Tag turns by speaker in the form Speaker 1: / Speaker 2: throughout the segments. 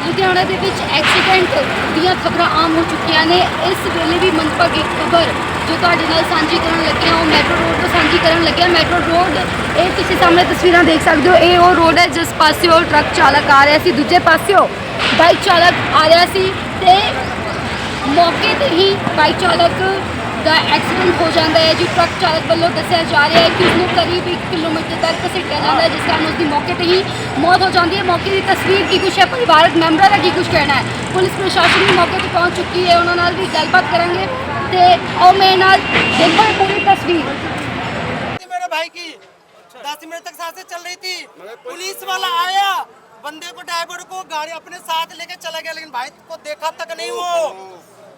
Speaker 1: लुधियाना ਦੇ ਵਿੱਚ ਐਕਸੀਡੈਂਟ ਦੀਆਂ ਖਬਰਾਂ ਆਮ ਹੋ ਚੁੱਕੀਆਂ ਨੇ। ਇਸ ਵੇਲੇ ਵੀ ਮੰਦਭਾਗੀ ਖਬਰ ਜੋ ਤੁਹਾਡੇ ਨਾਲ ਸਾਂਝੀ ਕਰਨ ਲੱਗੇ ਹਾਂ ਉਹ ਮੈਟਰੋ ਰੋਡ ਤੋਂ ਸਾਂਝੀ ਕਰਨ ਲੱਗਿਆ। ਮੈਟਰੋ ਰੋਡ ਇਹ ਤੁਸੀਂ ਸਾਹਮਣੇ ਤਸਵੀਰਾਂ ਦੇਖ ਸਕਦੇ ਹੋ, ਇਹ ਉਹ ਰੋਡ ਹੈ ਜਿਸ ਪਾਸਿਓਂ ਟਰੱਕ ਚਾਲਕ ਆ ਰਿਹਾ ਸੀ, ਦੂਜੇ ਪਾਸਿਓਂ ਬਾਈਕ ਚਾਲਕ ਆ ਰਿਹਾ ਸੀ ਤੇ ਮੌਕੇ ਤੇ ਹੀ ਬਾਈਕ ਚਾਲਕ ਦਾ ਐਕਸੀਡੈਂਟ ਹੋ ਜਾਂਦਾ ਹੈ। ਜੋ ਟਰੱਕ ਚਾਲਕ ਵੱਲੋਂ ਦੱਸਿਆ ਜਾ ਰਿਹਾ ਹੈ ਕਿ ਉਸਨੂੰ ਕਰੀਬ 1 ਕਿਲੋਮੀਟਰ ਤੱਕ ਘਸੀਟਿਆ ਜਾਂਦਾ ਹੈ, ਜਿਸ ਕਾਰਨ ਉਸਦੀ ਮੌਕੇ ਤੇ ਹੀ ਮੌਤ ਹੋ ਜਾਂਦੀ ਹੈ। ਮੌਕੇ ਦੀ ਤਸਵੀਰ ਕੀ ਕੁਛ ਹੈ, ਪਰਿਵਾਰਕ ਮੈਂਬਰਾਂ ਦਾ ਕੀ ਕੁਛ ਕਹਿਣਾ ਹੈ, ਪੁਲਿਸ ਪ੍ਰਸ਼ਾਸਨ ਵੀ ਮੌਕੇ ਤੇ ਪਹੁੰਚ ਚੁੱਕੀ ਹੈ, ਉਹਨਾਂ ਨਾਲ ਵੀ ਗੱਲਬਾਤ ਕਰਾਂਗੇ ਤੇ ਉਹ ਮੇਰੇ ਨਾਲ ਦੇਖੋ पूरी तस्वीर।
Speaker 2: मेरे भाई की 10 मिनट तक सांसें चल रही थी, पुलिस वाला आया, बंदे को ड्राइवर को गाड़ी अपने साथ लेके चला गया, लेकिन भाई को देखा तक नहीं, वो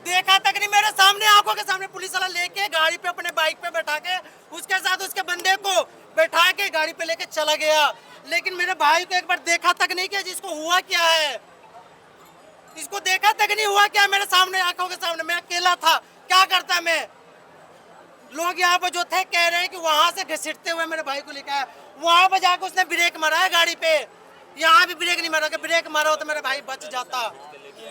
Speaker 2: देखा तक नहीं। मेरे सामने आंखों के सामने पुलिस वाला लेके गाड़ी पे अपने बाइक पे बैठा के उसके साथ उसके बंदे को बैठा के गाड़ी पे लेके चला गया, लेकिन मेरे भाई को एक बार देखा तक नहीं किया जिसको हुआ क्या है, इसको देखा तक नहीं हुआ क्या। मेरे सामने आंखों के सामने मैं अकेला था, क्या करता मैं। लोग यहाँ पे जो थे कह रहे हैं कि वहां से घसीटते हुए मेरे भाई को लेकर आया, वहां पे जाकर उसने ब्रेक मारा है गाड़ी पे, यहाँ भी ब्रेक नहीं मारा, कि ब्रेक मारा हो तो मेरा भाई बच जाता।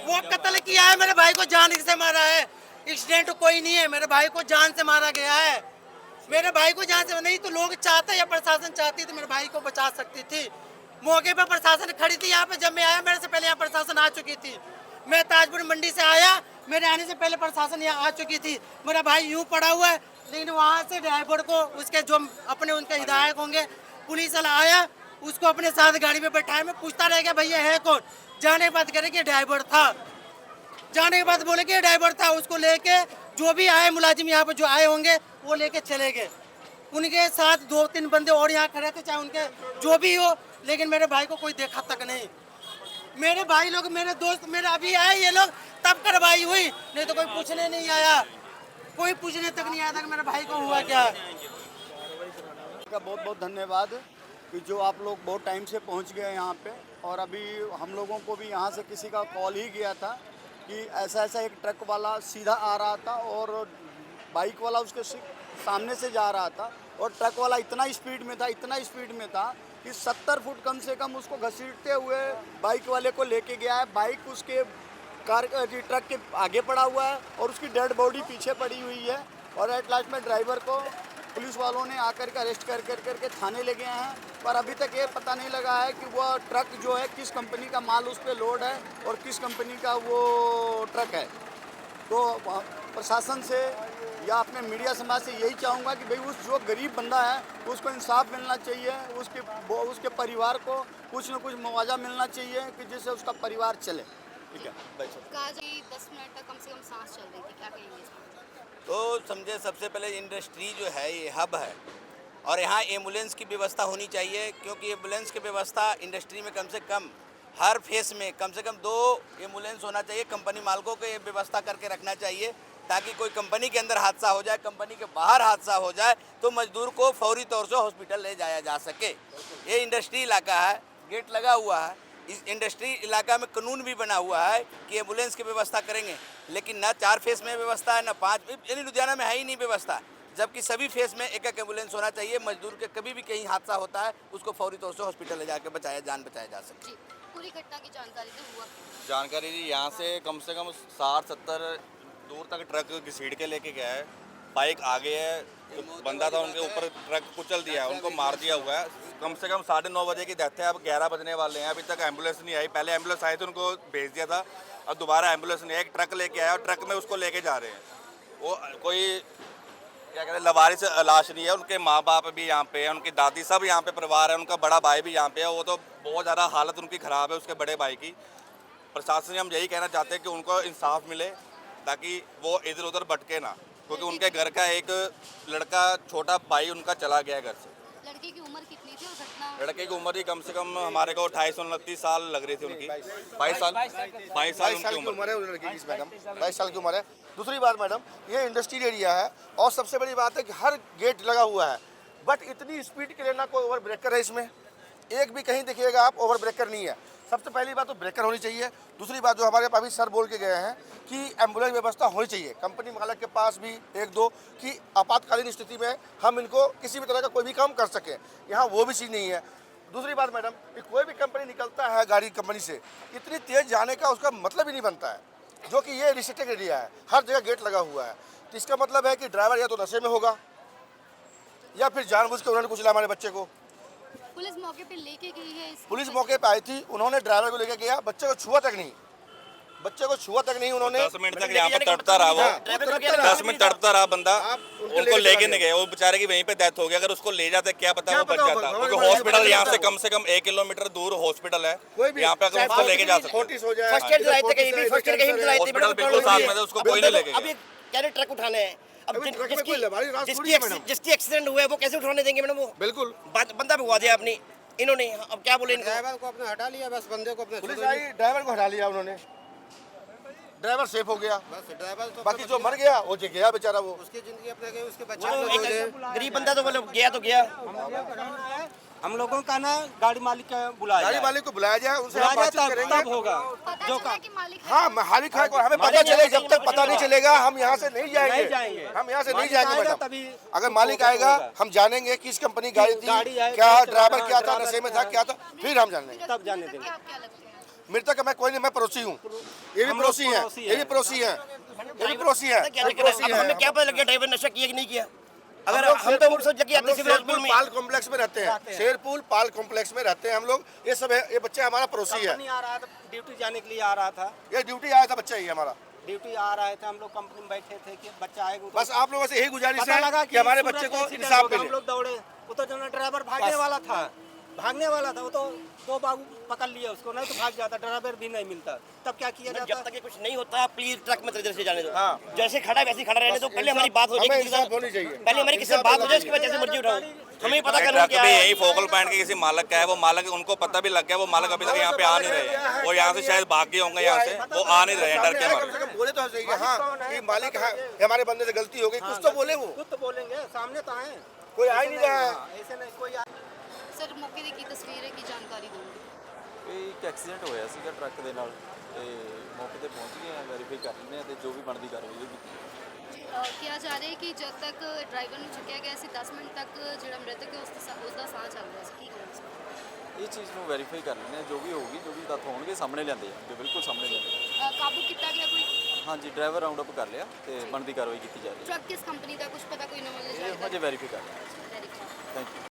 Speaker 2: वो कत्ल किया है, मेरे भाई को जान से मारा है, एक्सीडेंट कोई नहीं है, मेरे भाई को जान से मारा गया है। मेरे भाई को जान से नहीं तो लोग चाहते या प्रशासन चाहती तो मेरे भाई को बचा सकती थी। मौके पे प्रशासन खड़ी थी यहाँ पे, जब मैं आया मेरे से पहले यहाँ प्रशासन आ चुकी थी। मैं ताजपुर मंडी से आया, मेरे आने से पहले प्रशासन यहाँ आ चुकी थी। मेरा भाई यूं पड़ा हुआ है, लेकिन वहाँ से ड्राइवर को उसके जो अपने उनके हिदायत होंगे पुलिस वाला आया, उसको अपने साथ गाड़ी में बैठाया। मैं पूछता रह गया भैया है कौन, जाने के बाद करे कि ड्राइवर था, जाने के बाद बोले कि ड्राइवर था। उसको लेके जो भी आए मुलाजिम यहाँ पे जो आए होंगे वो लेके चले गए, उनके साथ 2-3 बंदे और यहाँ खड़े थे, चाहे उनके जो भी हो, लेकिन मेरे भाई को कोई देखा तक नहीं। मेरे भाई लोग मेरे दोस्त मेरे अभी आए ये लोग तब कार्रवाई हुई, नहीं तो कोई पूछने नहीं आया, कोई पूछने तक नहीं आया था कि मेरे भाई को हुआ क्या।
Speaker 3: का बहुत बहुत धन्यवाद कि जो आप लोग बहुत टाइम से पहुंच गए यहाँ पे, और अभी हम लोगों को भी यहाँ से किसी का कॉल ही गया था कि ऐसा ऐसा एक ट्रक वाला सीधा आ रहा था और बाइक वाला उसके सामने से जा रहा था, और ट्रक वाला इतना स्पीड में था, इतना स्पीड में था कि 70 फुट कम से कम उसको घसीटते हुए बाइक वाले को लेके गया है। बाइक उसके ट्रक के आगे पड़ा हुआ है और उसकी डेड बॉडी पीछे पड़ी हुई है, और एट लास्ट में ड्राइवर को पुलिस वालों ने आकर के अरेस्ट करके थाने ले गए हैं। पर अभी तक ये पता नहीं लगा है कि वह ट्रक जो है किस कंपनी का माल उस पर लोड है और किस कंपनी का वो ट्रक है। तो प्रशासन से या अपने मीडिया समाज से यही चाहूँगा कि भाई उस जो गरीब बंदा है उसको इंसाफ मिलना चाहिए, उसके परिवार को कुछ न कुछ मुआवजा मिलना चाहिए कि जिससे उसका परिवार चले। ठीक है,
Speaker 1: कहा जी 10 मिनट तक कम से कम सांस चल रही थी, क्या कहेंगे इस पर?
Speaker 4: तो समझे सबसे पहले इंडस्ट्री जो है ये हब है, और यहाँ एम्बुलेंस की व्यवस्था होनी चाहिए, क्योंकि एम्बुलेंस की व्यवस्था इंडस्ट्री में कम से कम हर फेस में कम से कम 2 एम्बुलेंस होना चाहिए। कंपनी मालिकों को ये व्यवस्था करके रखना चाहिए ताकि कोई कंपनी के अंदर हादसा हो जाए, कंपनी के बाहर हादसा हो जाए तो मजदूर को फौरी तौर से हॉस्पिटल ले जाया जा सके। ये इंडस्ट्री इलाका है, गेट लगा हुआ है, इस इंडस्ट्री इलाका में कानून भी बना हुआ है कि एम्बुलेंस की व्यवस्था करेंगे, लेकिन ना 4 फेस में व्यवस्था है, ना 5, यानी लुधियाना में है ही नहीं व्यवस्था, जबकि सभी फेस में एक एम्बुलेंस होना चाहिए। मजदूर के कभी भी कहीं हादसा होता है उसको फौरी तौर से हॉस्पिटल ले जाकर जान बचाया जा सके।
Speaker 1: पूरी घटना की जानकारी तो हुआ
Speaker 5: जानकारी जी, यहाँ से कम 60-70 दूर तक ट्रक घसीट के लेके गया है, बाइक आगे है, तो बंदा था उनके ऊपर ट्रक कुचल दिया है, उनको मार दिया हुआ है। कम से कम 9:30 बजे की डेथ है, अब 11 बजने वाले हैं, अभी तक एम्बुलेंस नहीं आई। पहले एम्बुलेंस आई तो उनको भेज दिया था, अब दोबारा एम्बुलेंस नहीं आई। एक ट्रक लेके आया और ट्रक में उसको लेके जा रहे हैं, वो कोई क्या कहते हैं लवारिस लाश नहीं है। उनके माँ बाप भी यहाँ पे हैं, उनकी दादी सब यहाँ पे परिवार है, उनका बड़ा भाई भी यहाँ पे है, वो तो बहुत ज़्यादा हालत उनकी ख़राब है उसके बड़े भाई की। प्रशासन से हम यही कहना चाहते हैं कि उनको इंसाफ मिले ताकि वो इधर उधर भटके ना, क्योंकि उनके घर का एक लड़का छोटा भाई उनका चला गया घर से।
Speaker 1: लड़के की उम्र कितनी थी और घटना?
Speaker 5: लड़के की उम्र ही कम से कम हमारे को 28-29 साल लग रही थी उनकी। 22 साल 22 साल उनकी उम्र
Speaker 6: है उस लड़की की मैडम, 22 साल की उम्र है। दूसरी बात मैडम, ये इंडस्ट्रियल एरिया है और सबसे बड़ी बात है कि हर गेट लगा हुआ है, बट इतनी स्पीड के लिए ना कोई ओवर ब्रेकर है इसमें, एक भी कहीं देखिएगा आप ओवर ब्रेकर नहीं है। सबसे पहली बात तो ब्रेकर होनी चाहिए। दूसरी बात जो हमारे अभी सर बोल के गए हैं कि एम्बुलेंस व्यवस्था होनी चाहिए कंपनी मालिक के पास भी एक दो, कि आपातकालीन स्थिति में हम इनको किसी भी तरह का कोई भी काम कर सकें। यहाँ वो भी चीज़ नहीं है। दूसरी बात मैडम कि कोई भी कंपनी निकलता है गाड़ी कंपनी से, इतनी तेज़ जाने का उसका मतलब ही नहीं बनता है, जो कि ये रिस्ट्रिक्टेड एरिया है, हर जगह गेट लगा हुआ है। तो इसका मतलब है कि ड्राइवर या तो नशे में होगा या फिर जानबूझ के उन्होंने कुचला हमारे बच्चे को।
Speaker 1: पुलिस मौके पे लेके गई है
Speaker 6: पुलिस मौके पे आई थी, उन्होंने ड्राइवर को लेकर गया, बच्चे को छुआ तक नहीं, बच्चे को छुआ तक नहीं उन्होंने।
Speaker 5: 10 मिनट तक यहाँ पे तड़पता रहा वो, 10 मिनट तड़पता रहा बंदा, उनको लेके नहीं गए। वो बेचारे की वहीं पे डेथ हो गई। अगर उसको ले जाते क्या पता वो बच जाता, क्योंकि हॉस्पिटल यहाँ से कम 1 किलोमीटर दूर हॉस्पिटल है। यहाँ पे अगर उसको लेके जा सकते, हॉस्पिटल बिल्कुल साथ में, उसको कोई नहीं लेके गया।
Speaker 7: क्या ट्रक उठाने हैं, अब जिसकी एक्सीडेंट हुआ है वो कैसे उठाने देंगे मैडम? वो
Speaker 6: बिल्कुल
Speaker 7: बंदा भगवा दिया आपने इन्होंने। अब क्या बोले इनको?
Speaker 2: ड्राइवर को अपने हटा लिया, बस बंदे को अपने
Speaker 6: पुलिस आई, ड्राइवर को हटा लिया उन्होंने, ड्राइवर सेफ हो गया।
Speaker 2: बस ड्राइवर तो
Speaker 6: बाकी जो मर गया वो गया बेचारा, वो
Speaker 2: उसकी जिंदगी अपने गई, उसके
Speaker 7: गरीब बंदा तो बोले गया तो गया।
Speaker 8: हम लोगों का ना गाड़ी मालिक का बुलाया
Speaker 6: गाड़ी मालिक को बुलाया जाए, उनसे हम बातचीत करेंगे।
Speaker 8: तब होगा।
Speaker 1: पता चला कि मालिक
Speaker 6: हाँ मालिक है, हमें पता चले, जब तक पता नहीं चलेगा हम यहाँ से नहीं जाएंगे,
Speaker 8: जाएंगे।
Speaker 6: हम यहाँ से नहीं
Speaker 8: मालिक
Speaker 6: जाएंगे
Speaker 8: आएगा
Speaker 6: मैडम।
Speaker 8: तभी
Speaker 6: अगर मालिक आएगा हम जानेंगे किस कंपनी गाड़ी थी,
Speaker 8: गाड़ी है,
Speaker 6: क्या
Speaker 8: किस
Speaker 6: ड्राइवर
Speaker 8: तरह
Speaker 6: क्या
Speaker 8: का
Speaker 6: था,
Speaker 8: ड्राइवर
Speaker 6: नशे में था क्या था, फिर हम जान लेंगे।
Speaker 8: तब जाने देंगे।
Speaker 1: क्या लगते हैं?
Speaker 6: मृतक मैं कोई नहीं, मैं पड़ोसी हूँ, ये भी
Speaker 8: हम लोग
Speaker 6: पड़ोसी है,
Speaker 8: पड़ोसी
Speaker 6: ये भी पड़ोसी है, ये भी पड़ोसी है,
Speaker 7: क्या दिक्कत है? अब हमें क्या पता लग गया ड्राइवर नशा किया कि नहीं किया? अगर हम तो सोच लगे आते सिविल हॉस्पिटल में।
Speaker 6: पाल कॉम्प्लेक्स में रहते हैं, शेरपुर पाल कॉम्प्लेक्स में रहते हैं हम लोग। ये सब है, ये बच्चा हमारा पड़ोसी है,
Speaker 8: कंपनी आ रहा था, ड्यूटी जाने के लिए आ रहा था,
Speaker 6: ये ड्यूटी आया था बच्चा ही हमारा।
Speaker 8: ड्यूटी आ रहे थे, हम लोग कंपनी में बैठे थे कि बच्चा आएगा।
Speaker 6: बस आप लोगों से यही गुजारिश
Speaker 8: पता लगा
Speaker 6: है कि हमारे
Speaker 8: सूरज
Speaker 6: बच्चे को
Speaker 8: एक्सीडेंट
Speaker 6: इंसाफ
Speaker 8: होगा, हम
Speaker 6: मिले।
Speaker 8: लोग दौड़े, वो तो जो ड्राइवर भागने वाला था, वो तो 2 बाबू पकड़ लिया उसको, नहीं तो भाग जाता, ड्राइवर भी नहीं मिलता। तब क्या किया
Speaker 7: जब
Speaker 8: जाता?
Speaker 7: तक ये कुछ नहीं होता प्लीज ट्रक मत इधर से जाने दो।
Speaker 6: हाँ।
Speaker 7: जैसे खड़ा है वैसे ही खड़ा रहने दो। पहले हमारी बात हो
Speaker 6: हमें
Speaker 7: जाए,
Speaker 6: इंसाफ होनी चाहिए।
Speaker 7: पहले हमारी किसी से बात हो जाए, उसके बाद जैसे मर्जी उठाओ। हमें पता करना
Speaker 5: ट्रक
Speaker 7: क्या
Speaker 5: भी
Speaker 7: है।
Speaker 5: यही फोकल पॉइंट के किसी मालक का है, वो मालक उनको पता भी लग गया, वो मालक अभी तक यहाँ पे आ नहीं रहे, और यहाँ से शायद भाग गए होंगे, यहाँ से वो आ नहीं रहे हैं, डर के
Speaker 6: कम से
Speaker 5: मारे।
Speaker 6: कम बोले तो सही है, हाँ कि मालिक है, हमारे बंदे से गलती हो गई, कुछ तो बोले वो,
Speaker 8: खुद तो बोलेंगे, सामने तो आए,
Speaker 6: कोई आ ही नहीं रहा है।
Speaker 8: ऐसे नहीं कोई।
Speaker 1: ਸਰ ਮੌਕੇ ਦੀ ਕੀ ਤਸਵੀਰ ਹੈ, ਕੀ ਜਾਣਕਾਰੀ ਦੋਗੇ?
Speaker 9: ਇਹ ਇੱਕ ਐਕਸੀਡੈਂਟ ਹੋਇਆ ਸੀਗਾ ਟਰੱਕ ਦੇ ਨਾਲ ਤੇ ਮੌਕੇ ਤੇ ਪਹੁੰਚ ਗਏ ਆ, ਵੈਰੀਫਾਈ ਕਰ ਲੈਂਦੇ ਆ ਤੇ ਜੋ ਵੀ ਬਣਦੀ ਕਾਰਵਾਈ ਹੋਗੀ।
Speaker 1: ਕਿਹਾ ਜਾ ਰਿਹਾ ਹੈ ਕਿ ਜਦ ਤੱਕ ਡਰਾਈਵਰ ਨੂੰ ਚੁੱਕਿਆ ਗਿਆ ਸੀ 10 ਮਿੰਟ ਤੱਕ ਜਿਹੜਾ ਮ੍ਰਿਤਕ ਹੈ ਉਸ ਦਾ ਸਾਹ ਚੱਲ ਰਿਹਾ ਸੀ, ਕੀ ਕਹਿਣਾ ਇਸ ਬਾਰੇ?
Speaker 9: ਇਹ ਚੀਜ਼ ਨੂੰ ਵੈਰੀਫਾਈ ਕਰ ਲੈਂਦੇ ਆ, ਜੋ ਵੀ ਹੋਊਗੀ, ਜੋ ਵੀ ਤੱਥ ਹੋਣਗੇ ਸਾਹਮਣੇ ਲਿਆਂਦੇ ਆ, ਜੋ ਬਿਲਕੁਲ ਸਾਹਮਣੇ ਲਿਆਂਦੇ
Speaker 1: ਕਾਬੂ ਕੀਤਾ ਗਿਆ ਕੋਈ?
Speaker 9: ਆ। ਹਾਂਜੀ ਡਰਾਈਵਰ ਰਾਉਂਡ ਅਪ ਕਰ ਲਿਆ ਤੇ ਬਣਦੀ ਕਾਰਵਾਈ ਕੀਤੀ ਜਾ ਰਹੀ
Speaker 1: ਟਰੱਕ ਕਿਸ ਕੰਪਨੀ ਦਾ ਕੁਝ ਪਤਾ, ਕੋਈ ਨੰਬਰ
Speaker 9: ਹੈ। ਇਹ ਹਜੇ ਵੈਰੀਫਾਈ ਕਰ ਰਹੇ ਹਾਂ।
Speaker 1: Verify
Speaker 9: thank you.